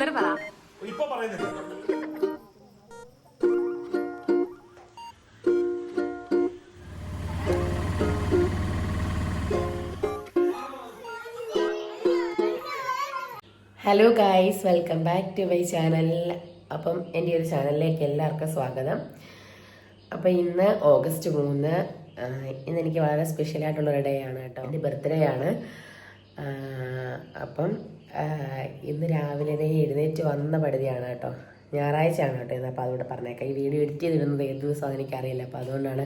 എന്നിട്ട് പറ. ഇപ്പൊ പറയുന്നില്ല. Hello guys, welcome back to my channel. അപ്പം എൻ്റെ ഒരു ചാനലിലേക്ക് എല്ലാവർക്കും സ്വാഗതം. അപ്പം ഇന്ന് ഓഗസ്റ്റ് 3, ഇന്ന് എനിക്ക് വളരെ സ്പെഷ്യലായിട്ടുള്ളൊരു ഡേ ആണ് കേട്ടോ. എൻ്റെ ബർത്ത്ഡേ ആണ്. അപ്പം ഇന്ന് രാവിലെ എഴുന്നേറ്റ് വന്ന പടുതിയാണ് കേട്ടോ. ഞായറാഴ്ചയാണ് കേട്ടോ ഇന്ന്. അപ്പോൾ അതുകൊണ്ട് പറഞ്ഞേക്കാം, ഈ വീഡിയോ എഡിറ്റ് ചെയ്തിരുന്നത് ഏത് ദിവസമാണെന്ന് എനിക്കറിയില്ല. അപ്പോൾ അതുകൊണ്ടാണ്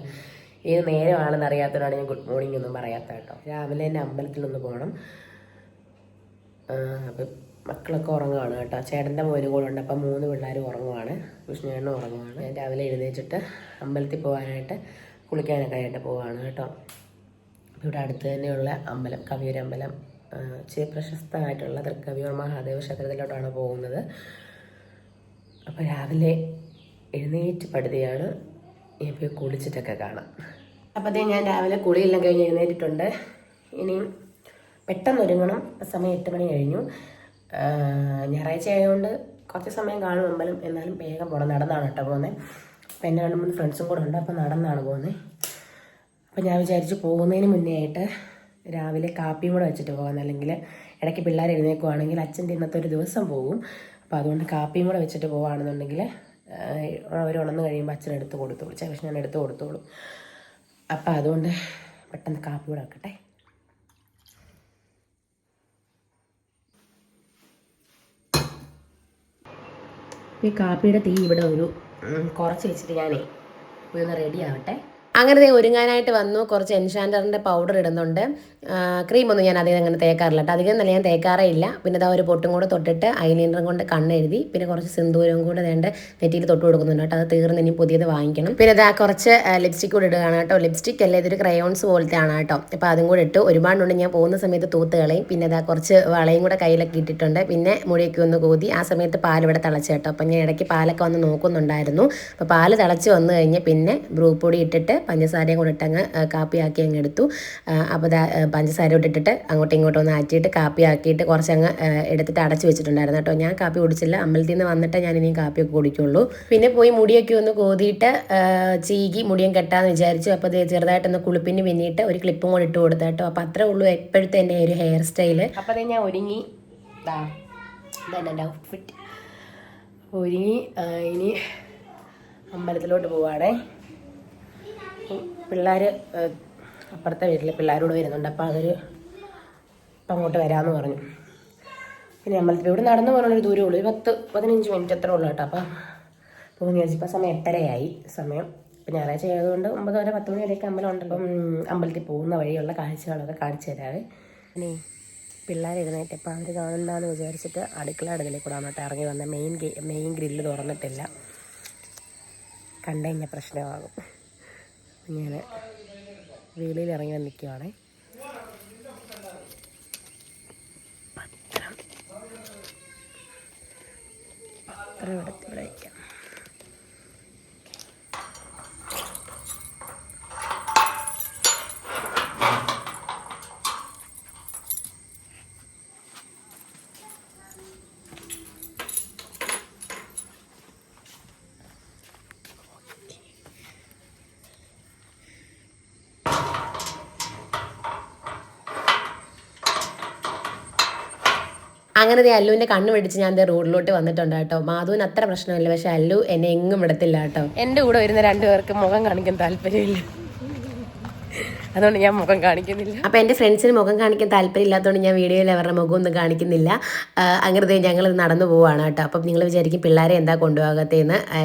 ഏത് നേരമാണെന്ന് അറിയാത്തതുകൊണ്ടാണ് ഞാൻ ഗുഡ് മോർണിംഗ് ഒന്നും പറയാത്ത കേട്ടോ. രാവിലെ തന്നെ അമ്പലത്തിലൊന്ന് പോകണം. അപ്പം മക്കളൊക്കെ ഉറങ്ങുകയാണ് കേട്ടോ. ചേട്ടൻ്റെ മോനും കൂടെ ഉണ്ട്. അപ്പം 3 പിള്ളേരും ഉറങ്ങുവാണ്. വിഷ്ണുവേണ്ണനും ഉറങ്ങുവാണ്. ഞാൻ രാവിലെ എഴുന്നേറ്റിട്ട് അമ്പലത്തിൽ പോകാനായിട്ട് കുളിക്കാനൊക്കെ ആയിട്ട് പോവാണ് കേട്ടോ. അപ്പോൾ ഇവിടെ അടുത്ത് തന്നെയുള്ള അമ്പലം, കവിയൂരമ്പലം, പ്രശസ്തമായിട്ടുള്ള തൃക്കവിയൂർ മഹാദേവ ക്ഷേത്രത്തിലോട്ടാണ് പോകുന്നത്. അപ്പോൾ രാവിലെ എഴുന്നേറ്റ് പടുതിയാണ്. ഞാൻ പോയി കുളിച്ചിട്ടൊക്കെ കാണാം. അപ്പോൾ ഞാൻ രാവിലെ കുളിയെല്ലാം കഴിഞ്ഞ് എഴുന്നേറ്റിട്ടുണ്ട്. ഇനിയും പെട്ടെന്ന് ഒരുങ്ങണം. സമയം 8 മണി കഴിഞ്ഞു. ഞായറാഴ്ച ആയതുകൊണ്ട് കുറച്ച് സമയം കാണും അമ്പലം. എന്നാലും വേഗം പോകണം. നടന്നാണ് കേട്ടോ പോകുന്നത്. അപ്പോൾ എൻ്റെ 2-3 ഫ്രണ്ട്സും കൂടെ ഉണ്ട്. അപ്പോൾ നടന്നാണ് പോകുന്നത്. അപ്പോൾ ഞാൻ വിചാരിച്ചു പോകുന്നതിന് മുന്നേ ആയിട്ട് രാവിലെ കാപ്പിയും കൂടെ വെച്ചിട്ട് പോകാം. അല്ലെങ്കിൽ ഇടയ്ക്ക് പിള്ളേർ എഴുന്നേൽക്കുവാണെങ്കിൽ അച്ഛൻ്റെ ഇന്നത്തെ ഒരു ദിവസം പോകും. അപ്പോൾ അതുകൊണ്ട് കാപ്പിയും കൂടെ വെച്ചിട്ട് പോകുകയാണെന്നുണ്ടെങ്കിൽ അവർ ഉണർന്ന് കഴിയുമ്പോൾ അച്ഛനെടുത്ത് കൊടുത്തോളൂ, പക്ഷെ ഞാൻ എടുത്ത് കൊടുത്തോളൂ. അപ്പോൾ അതുകൊണ്ട് പെട്ടെന്ന് കാപ്പി കൂടെ വെക്കട്ടെ. ഈ കാപ്പിയുടെ തീ ഇവിടെ കുറച്ച് വെച്ചിട്ട് ഞാനേ ഒന്ന് റെഡി ആവട്ടെ. അങ്ങനെ ഒരുങ്ങാനായിട്ട് വന്നു. കുറച്ച് എൻഷാൻഡറിൻ്റെ പൗഡർ ഇടുന്നുണ്ട്. ക്രീമൊന്നും ഞാൻ അധികം അങ്ങനെ തേക്കാറില്ല കേട്ടോ. അധികം നല്ല ഞാൻ തേക്കാറേ ഇല്ല. പിന്നെ അതാ ഒരു പൊട്ടും കൂടെ തൊട്ടിട്ട് ഐലൈനറും കൊണ്ട് കണ്ണെഴുതി, പിന്നെ കുറച്ച് സിന്ദൂരവും കൂടെ വേണ്ട നെറ്റിയിൽ തൊട്ട് കൊടുക്കുന്നുണ്ട് കേട്ടോ. അത് തീർന്ന് ഇനി പുതിയത് വാങ്ങിക്കണം. പിന്നെ ഇതാ കുറച്ച് ലിപ്സ്റ്റിക് കൂടെ ഇടുകയാണ് കേട്ടോ. ലിപ്സ്റ്റിക് അല്ല, ഇതൊരു ക്രയോൺസ് പോലത്തെ ആണ് കേട്ടോ. അപ്പോൾ അതും കൂടെ ഇട്ട് ഒരുപാടുണ്ട്. ഞാൻ പോകുന്ന സമയത്ത് തൂത്ത് കളയും. പിന്നെ ഇതാ കുറച്ച് വളയും കൂടെ കയ്യിലൊക്കെ ഇട്ടിട്ടുണ്ട്. പിന്നെ മുടിയൊക്കെ ഒന്ന് കൂതി. ആ സമയത്ത് പാൽ ഇവിടെ തിളച്ച് കേട്ടോ. അപ്പം ഞാൻ ഇടയ്ക്ക് പാലൊക്കെ വന്ന് നോക്കുന്നുണ്ടായിരുന്നു. അപ്പോൾ പാല് തിളച്ച് വന്നു കഴിഞ്ഞ് പിന്നെ ബ്രൂപ്പൊടി ഇട്ടിട്ട് പഞ്ചസാരയും കൂടെ ഇട്ടങ്ങ് കാപ്പിയാക്കി അങ്ങ് എടുത്തു. അപ്പോൾ പഞ്ചസാര ഇട്ടിട്ട് അങ്ങോട്ടും ഇങ്ങോട്ടും ഒന്ന് ആറ്റിയിട്ട് കാപ്പിയാക്കിയിട്ട് കുറച്ചങ്ങ് എടുത്തിട്ട് അടച്ച് വെച്ചിട്ടുണ്ടായിരുന്നു കേട്ടോ. ഞാൻ കാപ്പി കുടിച്ചില്ല. അമ്പലത്തിൽ നിന്ന് വന്നിട്ട് ഞാൻ ഇനിയും കാപ്പിയൊക്കെ കുടിക്കുള്ളൂ. പിന്നെ പോയി മുടിയൊക്കെ ഒന്ന് കോതിയിട്ട് ചീകി മുടിയും കെട്ടാന്ന് വിചാരിച്ചു. അപ്പോൾ അത് ചെറുതായിട്ടൊന്ന് കുളിപ്പിന് പിന്നിട്ട് ഒരു ക്ലിപ്പും കൂടെ ഇട്ട് കൊടുത്തു കേട്ടോ. അപ്പോൾ അത്രേ ഉള്ളൂ എപ്പോഴത്തെ എൻ്റെ ഒരു ഹെയർ സ്റ്റൈല്. അപ്പോൾ അത് ഞാൻ ഒരുങ്ങി, ഇതാണ് എൻ്റെ ഔട്ട്ഫിറ്റ്. ഒരുങ്ങി ഇനി അമ്പലത്തിലോട്ട് പോവാണേ. പിള്ളേർ അപ്പുറത്തെ വീട്ടിൽ പിള്ളേരോട് വരുന്നുണ്ട്. അപ്പോൾ അവർ ഇപ്പം അങ്ങോട്ട് വരാമെന്ന് പറഞ്ഞു. പിന്നെ അമ്പലത്തിൽ ഇവിടെ നടന്നു പോകാനുള്ളൊരു ദൂരമേ ഉള്ളൂ. 10-15 മിനിറ്റ് അത്രേ ഉള്ളൂ കേട്ടോ. അപ്പം പോകുന്ന ചോദിച്ചു. ഇപ്പം സമയം 8:30 സമയം. ഇപ്പം ഞായറാഴ്ച ആയതുകൊണ്ട് 9 വരെ 10 മണി വരെയൊക്കെ അമ്പലം ഉണ്ട്. അപ്പം അമ്പലത്തിൽ പോകുന്ന വഴിയുള്ള കാഴ്ചകളൊക്കെ കാണിച്ചു തരാവേ. ഇനി പിള്ളേർ എഴുന്നേറ്റപ്പോൾ അവർ കാണണ്ടെന്ന് വിചാരിച്ചിട്ട് അടുക്കളയുടെ ഇതിൽ കൂടെ അങ്ങോട്ട് ഇറങ്ങി വന്ന മെയിൻ ഗ്രില്ല് തുറന്നിട്ടില്ല. കണ്ടു കഴിഞ്ഞാൽ പ്രശ്നമാകും. ഇങ്ങനെ വെളിയിൽ ഇറങ്ങി വന്ന് നിൽക്കുവാണേ. പത്രം എടുത്ത് ഇവിടെ വയ്ക്കാം. അങ്ങനെ അല്ലുവിൻ്റെ കണ്ണ് പിടിച്ച് ഞാൻ റോഡിലോട്ട് വന്നിട്ടുണ്ട് കേട്ടോ. മാധുവിന് അത്ര പ്രശ്നമില്ല, പക്ഷെ അല്ലു എന്നെ എങ്ങും വിടത്തില്ല കേട്ടോ. എൻ്റെ കൂടെ വരുന്ന 2 പേർക്ക് മുഖം കാണിക്കാൻ താല്പര്യമില്ല. അതുകൊണ്ട് ഞാൻ മുഖം കാണിക്കുന്നില്ല. അപ്പോൾ എൻ്റെ ഫ്രണ്ട്സിന് മുഖം കാണിക്കാൻ താല്പര്യമില്ലാത്തതുകൊണ്ട് ഞാൻ വീഡിയോയിൽ അവരുടെ മുഖമൊന്നും കാണിക്കുന്നില്ല. അങ്ങനെ ഞങ്ങൾ നടന്നു പോവുകയാണ് കേട്ടോ. അപ്പം നിങ്ങൾ വിചാരിക്കും പിള്ളേരെ എന്താ കൊണ്ടുപോകാത്തതെന്ന്.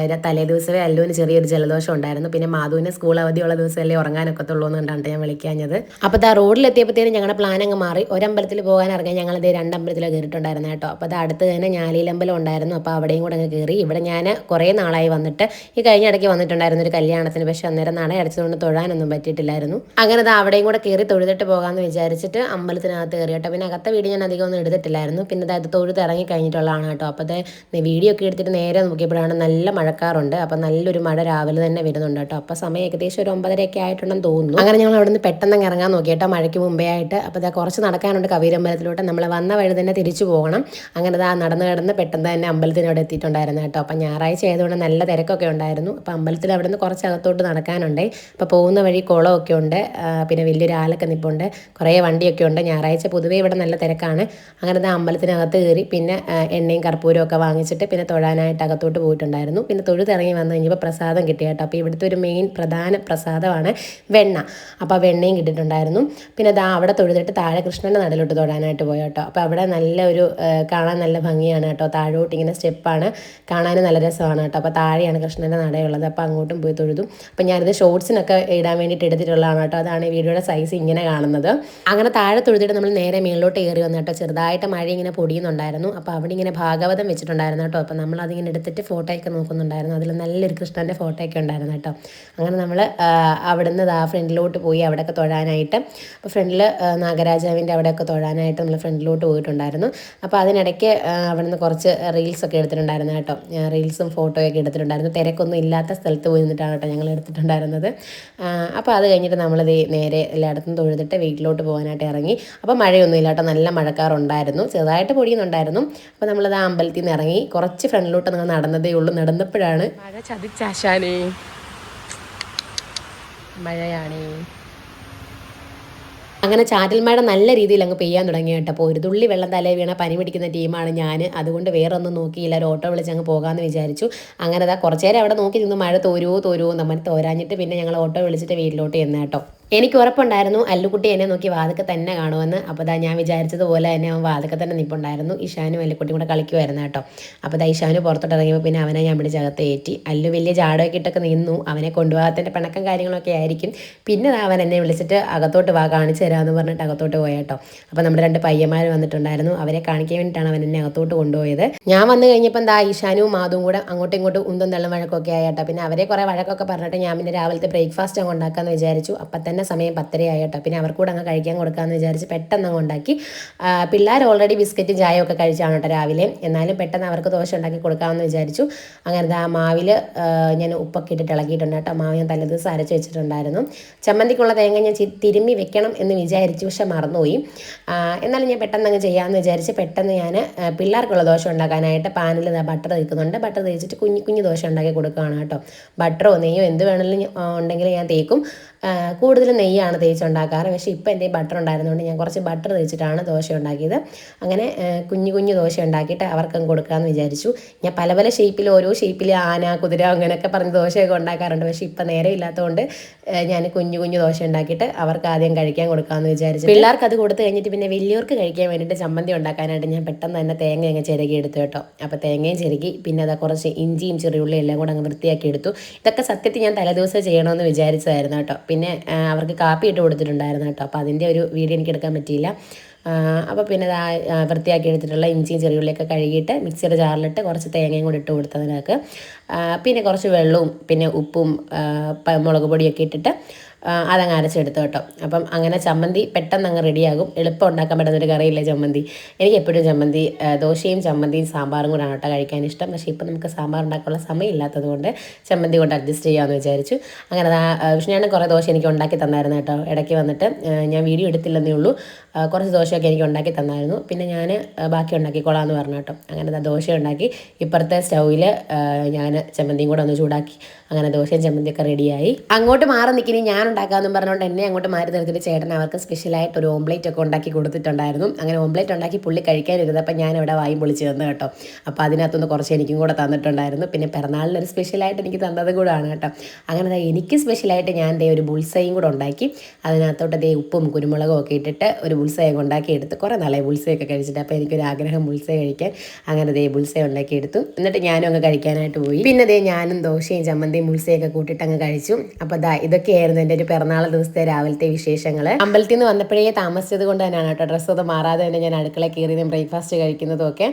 തലേ ദിവസമേ അല്ലുവിന് ചെറിയൊരു ജലദോഷം ഉണ്ടായിരുന്നു. പിന്നെ മാധുവിന് സ്കൂൾ അവധിയുള്ള ദിവസമല്ലേ ഉറങ്ങാനൊക്കത്തുള്ളൂ എന്നുകൊണ്ടാണ് ഞാൻ വിളിക്കാഞ്ഞത്. അപ്പോൾ റോഡിലെത്തിയപ്പോഴത്തേനും ഞങ്ങളുടെ പ്ലാൻ അങ്ങ് മാറി. ഒരമ്പലത്തിൽ പോകാൻ ഇറങ്ങാൻ ഞങ്ങൾ 2 അമ്പലത്തിൽ കയറിയിട്ടുണ്ടായിരുന്നു കേട്ടോ. അപ്പോൾ അത് അടുത്ത് തന്നെ ഞാലിയിലമ്പലം ഉണ്ടായിരുന്നു. അപ്പോൾ അവിടെയും കൂടെ അങ്ങ് കയറി. ഇവിടെ ഞാൻ കുറേ നാളായി വന്നിട്ട്. ഈ കഴിഞ്ഞ ഇടയ്ക്ക് വന്നിട്ടുണ്ടായിരുന്നു ഒരു കല്യാണത്തിന്, പക്ഷേ അന്നേരം നട അടച്ചതുകൊണ്ട് തൊഴാനൊന്നും പറ്റിയിട്ടില്ലായിരുന്നു. അങ്ങനെ അങ്ങനെ അത് അവിടെയും കൂടെ കയറി തൊഴുതിട്ട് പോകാമെന്ന് വിചാരിച്ചിട്ട് അമ്പലത്തിനകത്ത് കയറി കേട്ടോ. പിന്നെ അകത്തെ വീഡിയോ ഞാൻ അധികം ഒന്നും എടുത്തിട്ടില്ലായിരുന്നു. പിന്നെ അത് തൊഴുത് ഇറങ്ങി കഴിഞ്ഞിട്ടുള്ളതാണ് കേട്ടോ. അപ്പോൾ അത് വീഡിയോ ഒക്കെ എടുത്തിട്ട് നേരെ നോക്കിയപ്പോഴാണ് നല്ല മഴക്കാറുണ്ട്. അപ്പോൾ നല്ലൊരു മഴ രാവിലെ തന്നെ വരുന്നുണ്ട് കേട്ടോ. അപ്പോൾ സമയം ഏകദേശം ഒരു 9:30 ആയിട്ടുണ്ടെന്ന് തോന്നുന്നു. അങ്ങനെ ഞങ്ങൾ അവിടെ നിന്ന് പെട്ടെന്ന് ഇറങ്ങാൻ നോക്കി കേട്ടോ, മഴയ്ക്ക് മുമ്പേ ആയിട്ട്. അപ്പോൾ അത് കുറച്ച് നടക്കാനുണ്ട് കവീരമ്പലത്തിലോട്ട്. നമ്മൾ വന്ന വഴി തന്നെ തിരിച്ചു പോകണം. അങ്ങനെ അത് നടന്ന് കിടന്ന് പെട്ടെന്ന് തന്നെ അമ്പലത്തിനോട് എത്തിയിട്ടുണ്ടായിരുന്നു കേട്ടോ. അപ്പോൾ ഞായറാഴ്ച ആയതുകൊണ്ട് നല്ല തിരക്കൊക്കെ ഉണ്ടായിരുന്നു. അപ്പോൾ അമ്പലത്തിൽ അവിടെ നിന്ന് കുറച്ച് അകത്തോട്ട് നടക്കാനുണ്ട്. അപ്പോൾ പോകുന്ന വഴി കുളമൊക്കെ ഉണ്ട്, പിന്നെ വലിയൊരു ആലൊക്കെ നിൽപ്പുണ്ട്, കുറേ വണ്ടിയൊക്കെ ഉണ്ട്. ഞായറാഴ്ച പൊതുവേ ഇവിടെ നല്ല തിരക്കാണ്. അങ്ങനെ അത് അമ്പലത്തിനകത്ത് കയറി പിന്നെ എണ്ണയും കർപ്പൂരവും ഒക്കെ വാങ്ങിച്ചിട്ട് പിന്നെ തൊഴാനായിട്ട് അകത്തോട്ട് പോയിട്ടുണ്ടായിരുന്നു. പിന്നെ തൊഴുതിറങ്ങി വന്നു കഴിഞ്ഞപ്പോൾ പ്രസാദം കിട്ടി കേട്ടോ. അപ്പോൾ ഇവിടുത്തെ ഒരു മെയിൻ പ്രധാന പ്രസാദമാണ് വെണ്ണ. അപ്പോൾ വെണ്ണയും കിട്ടിയിട്ടുണ്ടായിരുന്നു. പിന്നെ അത് അവിടെ തൊഴുതിട്ട് താഴെ കൃഷ്ണൻ്റെ നടയിലോട്ട് തൊഴാനായിട്ട് പോയി കേട്ടോ. അപ്പോൾ അവിടെ നല്ല ഒരു കാണാൻ നല്ല ഭംഗിയാണ് കേട്ടോ. താഴോട്ട് ഇങ്ങനെ സ്റ്റെപ്പാണ്, കാണാനും നല്ല രസമാണ് കേട്ടോ. അപ്പോൾ താഴെയാണ് കൃഷ്ണൻ്റെ നടയുള്ളത്. അപ്പോൾ അങ്ങോട്ടും പോയി തൊഴുതു. അപ്പോൾ ഞാനിത് ഷോർട്സിനൊക്കെ ഇടാൻ വേണ്ടിയിട്ട് എടുത്തിട്ടുള്ളതാണ് കേട്ടോ. അതാണ് ഈ വീഡിയോയുടെ സൈസ് ഇങ്ങനെ കാണുന്നത്. അങ്ങനെ താഴെ തൊഴുതിട്ട് നമ്മൾ നേരെ മേളിലോട്ട് കയറി വന്നു കേട്ടോ. ചെറുതായിട്ട് മഴ ഇങ്ങനെ പൊടിയുന്നുണ്ടായിരുന്നു. അപ്പോൾ അവിടെ ഇങ്ങനെ ഭാഗവതം വെച്ചിട്ടുണ്ടായിരുന്നു കേട്ടോ. അപ്പോൾ നമ്മൾ അതിങ്ങനെ എടുത്തിട്ട് ഫോട്ടോയൊക്കെ നോക്കുന്നുണ്ടായിരുന്നു. അതിൽ നല്ലൊരു കൃഷ്ണൻ്റെ ഫോട്ടോയൊക്കെ ഉണ്ടായിരുന്നു കേട്ടോ. അങ്ങനെ നമ്മൾ അവിടുന്ന് ഫ്രണ്ടിലോട്ട് പോയി അവിടെയൊക്കെ തൊഴാനായിട്ട്. അപ്പോൾ ഫ്രണ്ടിൽ നാഗരാജാവിൻ്റെ അവിടെയൊക്കെ തൊഴാനായിട്ട് നമ്മൾ ഫ്രണ്ടിലോട്ട് പോയിട്ടുണ്ടായിരുന്നു. അപ്പോൾ അതിനിടയ്ക്ക് അവിടെ നിന്ന് കുറച്ച് റീൽസൊക്കെ എടുത്തിട്ടുണ്ടായിരുന്നു കേട്ടോ. റീൽസും ഫോട്ടോയൊക്കെ എടുത്തിട്ടുണ്ടായിരുന്നു. തിരക്കൊന്നും ഇല്ലാത്ത സ്ഥലത്ത് പോയി നിന്നിട്ടാണ് കേട്ടോ ഞങ്ങൾ എടുത്തിട്ടുണ്ടായിരുന്നത്. അപ്പോൾ അത് കഴിഞ്ഞിട്ട് നമ്മളത് നേരെ എല്ലായിടത്തും തൊഴുതിട്ട് വീട്ടിലോട്ട് പോകാനായിട്ട് ഇറങ്ങി. അപ്പോൾ മഴയൊന്നും ഇല്ല കേട്ടോ, നല്ല മഴക്കാറുണ്ടായിരുന്നു, ചെറുതായിട്ട് പൊടിയുന്നുണ്ടായിരുന്നു. അപ്പോൾ നമ്മളത് ആ അമ്പലത്തിൽ നിന്ന് ഇറങ്ങി കുറച്ച് ഫ്രണ്ടിലോട്ട് നിങ്ങൾ നടന്നതേ ഉള്ളൂ. നടന്നപ്പോഴാണ് മഴ ചതിച്ചാശാനേ, മഴയാണേ. അങ്ങനെ ചാറ്റൽ മഴ നല്ല രീതിയിൽ അങ്ങ് പെയ്യാൻ തുടങ്ങി കേട്ടോ. അപ്പോൾ ഒരു തുള്ളി വെള്ളം തലേ വീണ പനി പിടിക്കുന്ന ടീമാണ് ഞാൻ. അതുകൊണ്ട് വേറെ ഒന്നും നോക്കിയില്ല, ഒരു ഓട്ടോ വിളിച്ച് അങ്ങ് പോകാമെന്ന് വിചാരിച്ചു. അങ്ങനെ അതാ കുറച്ച് നേരം അവിടെ നോക്കി നിന്ന് മഴ തോരുവോ നമ്മൾ തോരാഞ്ഞിട്ട് പിന്നെ ഞങ്ങൾ ഓട്ടോ വിളിച്ചിട്ട് വീട്ടിലോട്ട് ചെന്ന് കേട്ടോ. എനിക്ക് ഉറപ്പുണ്ടായിരുന്നു അല്ലുക്കുട്ടി എന്നെ നോക്കി വാതൊക്കെ തന്നെ കാണുമെന്ന്. അപ്പോൾ ഞാൻ വിചാരിച്ചതുപോലെ തന്നെ അവൻ വാതൊക്കെ തന്നെ നിൽപ്പുണ്ടായിരുന്നു. ഇഷാനും അല്ലുക്കുട്ടിയും കൂടെ കളിക്കുമായിരുന്നു കേട്ടോ. അപ്പോൾ ഇഷാനു പുറത്തോട്ട് ഇറങ്ങിയപ്പോൾ പിന്നെ അവനെ ഞാൻ പിടിച്ചകത്ത് കയറ്റി. അല്ലു വലിയ ജാടയൊക്കെ ഇട്ടൊക്കെ നിന്നു. അവനെ കൊണ്ടുപോകാത്തതിൻ്റെ പിണക്കം കാര്യങ്ങളൊക്കെ ആയിരിക്കും. പിന്നെ അവൻ എന്നെ വിളിച്ചിട്ട് അകത്തോട്ട് വാ കാണിച്ചു തരാമെന്ന് പറഞ്ഞിട്ട് അകത്തോട്ട് പോയ കേട്ടോ. അപ്പോൾ നമ്മുടെ 2 പയ്യന്മാർ വന്നിട്ടുണ്ടായിരുന്നു. അവരെ കാണിക്കാൻ വേണ്ടിയിട്ടാണ് അവൻ എന്നെ അകത്തോട്ട് കൊണ്ടുപോയത്. ഞാൻ വന്നു കഴിഞ്ഞപ്പോൾ ഇഷാനും മാതും കൂടെ അങ്ങോട്ടും ഇങ്ങോട്ടും ഉന്തും തള്ളും വഴക്കൊക്കെ ആയിട്ടോ. പിന്നെ അവരെ കുറേ വഴക്കൊക്കെ പറഞ്ഞിട്ട് ഞാൻ പിന്നെ രാവിലത്തെ ബ്രേക്ക്ഫാസ്റ്റ് അങ്ങ് ഉണ്ടാക്കാമെന്ന് വിചാരിച്ചു. അപ്പം തന്നെ സമയം 10:30 ആയിട്ടോ. പിന്നെ അവർക്കൂടെ അങ്ങ് കഴിക്കാൻ കൊടുക്കാമെന്ന് വിചാരിച്ച് പെട്ടെന്ന് അങ്ങ് ഉണ്ടാക്കി. പിള്ളേർ ഓൾറെഡി ബിസ്ക്കറ്റും ചായയും ഒക്കെ കഴിച്ചാണ് കേട്ടോ രാവിലെ. എന്നാലും പെട്ടെന്ന് അവർക്ക് ദോശ ഉണ്ടാക്കി കൊടുക്കാമെന്ന് വിചാരിച്ചു. അങ്ങനെ ആ മാവിൽ ഞാൻ ഉപ്പൊക്കെ ഇട്ടിട്ട് ഇളക്കിയിട്ടുണ്ട് കേട്ടോ. മാവ് ഞാൻ തലേദിവസം അരച്ച് വെച്ചിട്ടുണ്ടായിരുന്നു. ചമ്മന്തിക്കുള്ള തേങ്ങ ഞാൻ തിരുമ്മി വെക്കണം എന്ന് വിചാരിച്ചു, പക്ഷെ മറന്നുപോയി. എന്നാലും ഞാൻ പെട്ടെന്ന് അങ്ങ് ചെയ്യാമെന്ന് വിചാരിച്ച് പെട്ടെന്ന് ഞാൻ പിള്ളേർക്കുള്ള ദോശ ഉണ്ടാക്കാനായിട്ട് പാനിൽ ബട്ടർ തേക്കുന്നുണ്ട്. ബട്ടർ തേച്ചിട്ട് കുഞ്ഞു ദോശ ഉണ്ടാക്കി കൊടുക്കുകയാണ് കേട്ടോ. ബട്ടറോ നെയ്യോ എന്ത് വേണമെങ്കിലും ഉണ്ടെങ്കിൽ ഞാൻ തേക്കും. കൂടുതലും നെയ്യാണ് തേച്ചുണ്ടാക്കാറ്. പക്ഷേ ഇപ്പോൾ എൻ്റെ ബട്ടർ ഉണ്ടായിരുന്നതുകൊണ്ട് ഞാൻ കുറച്ച് ബട്ടർ തേച്ചിട്ടാണ് ദോശ ഉണ്ടാക്കിയത്. അങ്ങനെ കുഞ്ഞു ദോശ ഉണ്ടാക്കിയിട്ട് അവർക്കും കൊടുക്കാമെന്ന് വിചാരിച്ചു. ഞാൻ പല ഷേപ്പിൽ ഓരോ ഷേപ്പിൽ ആന, കുതിര അങ്ങനെയൊക്കെ പറഞ്ഞ് ദോശയൊക്കെ ഉണ്ടാക്കാറുണ്ട്. പക്ഷേ ഇപ്പം നേരെ ഇല്ലാത്തതുകൊണ്ട് ഞാൻ കുഞ്ഞു ദോശ ഉണ്ടാക്കിയിട്ട് അവർക്ക് ആദ്യം കഴിക്കാൻ കൊടുക്കാമെന്ന് വിചാരിച്ചു. പിള്ളേർക്ക് അത് കൊടുത്തു കഴിഞ്ഞിട്ട് പിന്നെ വലിയവർക്ക് കഴിക്കാൻ വേണ്ടിയിട്ട് ചമ്മന്തി ഉണ്ടാക്കാനായിട്ട് ഞാൻ പെട്ടെന്ന് തന്നെ തേങ്ങ അങ്ങ് ചിരകി എടുത്തു കേട്ടോ. അപ്പോൾ തേങ്ങയും ചിരകി പിന്നെ അത് കുറച്ച് ഇഞ്ചിയും ചെറിയുള്ളി എല്ലാം കൂടെ അങ്ങ് വൃത്തിയാക്കി എടുത്തു. ഇതൊക്കെ സത്യത്തിൽ ഞാൻ തലേദിവസം ചെയ്യണമെന്ന് വിചാരിച്ചതായിരുന്നു കേട്ടോ. പിന്നെ അവർക്ക് കാപ്പി ഇട്ട് കൊടുത്തിട്ടുണ്ടായിരുന്നു കേട്ടോ. അപ്പോൾ അതിൻ്റെ ഒരു വീഡിയോ എനിക്ക് എടുക്കാൻ പറ്റിയില്ല. അപ്പോൾ പിന്നെ വൃത്തിയാക്കി എടുത്തിട്ടുള്ള ഇഞ്ചിയും ചെറിയുള്ളിയൊക്കെ കഴുകിയിട്ട് മിക്സിയുടെ ജാറിലിട്ട് കുറച്ച് തേങ്ങയും കൂടി ഇട്ട് കൊടുത്തതിനൊക്കെ പിന്നെ കുറച്ച് വെള്ളവും പിന്നെ ഉപ്പും മുളക് പൊടിയൊക്കെ ഇട്ടിട്ട് അതങ്ങ് അരച്ചെടുത്തു കേട്ടോ. അപ്പം അങ്ങനെ ചമ്മന്തി പെട്ടെന്ന് അങ്ങ് റെഡിയാകും. എളുപ്പം ഉണ്ടാക്കാൻ പറ്റുന്നൊരു കറിയില്ലേ ചമ്മന്തി. എനിക്ക് എപ്പോഴും ചമ്മന്തി ദോശയും ചമ്മന്തിയും സാമ്പാറും കൂടാണ് കേട്ടോ കഴിക്കാൻ ഇഷ്ടം. പക്ഷേ ഇപ്പം നമുക്ക് സാമ്പാർ ഉണ്ടാക്കാനുള്ള സമയമില്ലാത്തത് കൊണ്ട് ചമ്മന്തി കൊണ്ട് അഡ്ജസ്റ്റ് ചെയ്യാമെന്ന് വിചാരിച്ചു. അങ്ങനെ വിഷ്ണുവിന് കുറേ ദോശ എനിക്ക് ഉണ്ടാക്കി തന്നായിരുന്നു കേട്ടോ. ഇടയ്ക്ക് വന്നിട്ട് ഞാൻ വീഡിയോ എടുത്തില്ലെന്നേ ഉള്ളൂ. കുറച്ച് ദോശയൊക്കെ എനിക്ക് ഉണ്ടാക്കി തന്നായിരുന്നു. പിന്നെ ഞാൻ ബാക്കി ഉണ്ടാക്കിക്കോളാം എന്ന് പറഞ്ഞു കേട്ടോ. അങ്ങനെ ദോശ ഉണ്ടാക്കി ഇപ്പുറത്തെ സ്റ്റൗവിൽ ഞാൻ ചമ്മന്തിയും കൂടെ ഒന്ന് ചൂടാക്കി. അങ്ങനെ ദോശയും ചമ്മന്തിയൊക്കെ റെഡിയായി. അങ്ങോട്ട് മാറി നിൽക്കിനി ഞാൻ ഉണ്ടാക്കാമെന്നും പറഞ്ഞുകൊണ്ട് എന്നെ അങ്ങോട്ട് മാറി നിർത്തിയിട്ട് ചേട്ടൻ അവർക്ക് സ്പെഷ്യലായിട്ട് ഒരു ഓംപ്ലേറ്റ് ഒക്കെ ഉണ്ടാക്കി കൊടുത്തിട്ടുണ്ടായിരുന്നു. അങ്ങനെ ഓംപ്ലേറ്റ് ഉണ്ടാക്കി പുള്ളി കഴിക്കാനിരുന്നത്. അപ്പം ഞാൻ ഇവിടെ വായും പൊളിച്ച് തന്നു കേട്ടോ. അപ്പോൾ അതിനകത്തുനിന്ന് കുറച്ച് എനിക്കും കൂടെ തന്നിട്ടുണ്ടായിരുന്നു. പിന്നെ പിറന്നാളിനൊരു സ്പെഷ്യലായിട്ട് എനിക്ക് തന്നത് കൂടാണ് കേട്ടോ. അങ്ങനെ എനിക്ക് സ്പെഷ്യലായിട്ട് ഞാൻ ഒരു ബുൾസയും കൂടെ ഉണ്ടാക്കി. അതിനകത്തോട്ട് ഉപ്പും കുരുമുളകും ഒക്കെ ഇട്ടിട്ട് ഒരു ബുൾസയൊക്കെ ഉണ്ടാക്കിയെടുത്ത്. കുറേ നാളെ ബുൾസയൊക്കെ കഴിച്ചിട്ട്. അപ്പോൾ എനിക്കൊരു ആഗ്രഹം ബുൾസയ കഴിക്കാൻ. അങ്ങനെ ബുൾസയ ഉണ്ടാക്കിയെടുത്തു. എന്നിട്ട് ഞാനും അങ്ങ് കഴിക്കാനായിട്ട് പോയി. പിന്നെ ഞാനും ദോശയും ചമ്മന്തിയും ബുൾസയൊക്കെ കൂട്ടിയിട്ട് അങ്ങ് കഴിച്ചു. അപ്പോൾ ഇതൊക്കെയായിരുന്നു എൻ്റെ ഒരു പിറന്നാൾ ദിവസത്തെ രാവിലത്തെ വിശേഷങ്ങൾ. അമ്പലത്തിൽ നിന്ന് വന്നപ്പോഴേ താമസിച്ചത് കൊണ്ട് തന്നെയാണ് കേട്ടോ ഡ്രസ്സൊന്നും മാറാതെ തന്നെ ഞാൻ അടുക്കളയിൽ കയറിയതും ബ്രേക്ക്ഫാസ്റ്റ് കഴിക്കുന്നതും ഒക്കെ.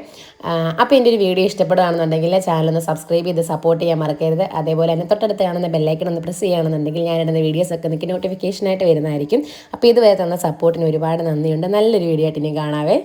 അപ്പോൾ എൻ്റെ ഒരു വീഡിയോ ഇഷ്ടപ്പെടുകയാണെന്നുണ്ടെങ്കിൽ ചാനൽ ഒന്ന് സബ്സ്ക്രൈബ് ചെയ്ത് സപ്പോർട്ട് ചെയ്യാൻ മറക്കരുത്. അതേപോലെ തന്നെ തൊട്ടടുത്ത് കാണുന്ന ബെല്ലൈക്കൺ ഒന്ന് പ്രസ് ചെയ്യുകയാണെന്നുണ്ടെങ്കിൽ ഞാനിടുന്ന വീഡിയോസൊക്കെ നിങ്ങൾക്ക് നോട്ടിഫിക്കേഷനായിട്ട് വരുന്നതായിരിക്കും. അപ്പോൾ ഇതുവരെ തന്ന സപ്പോർട്ടിന് ഒരുപാട് നന്ദിയുണ്ട്. നല്ലൊരു വീഡിയോ ആയിട്ട് ഇനി കാണാവേ.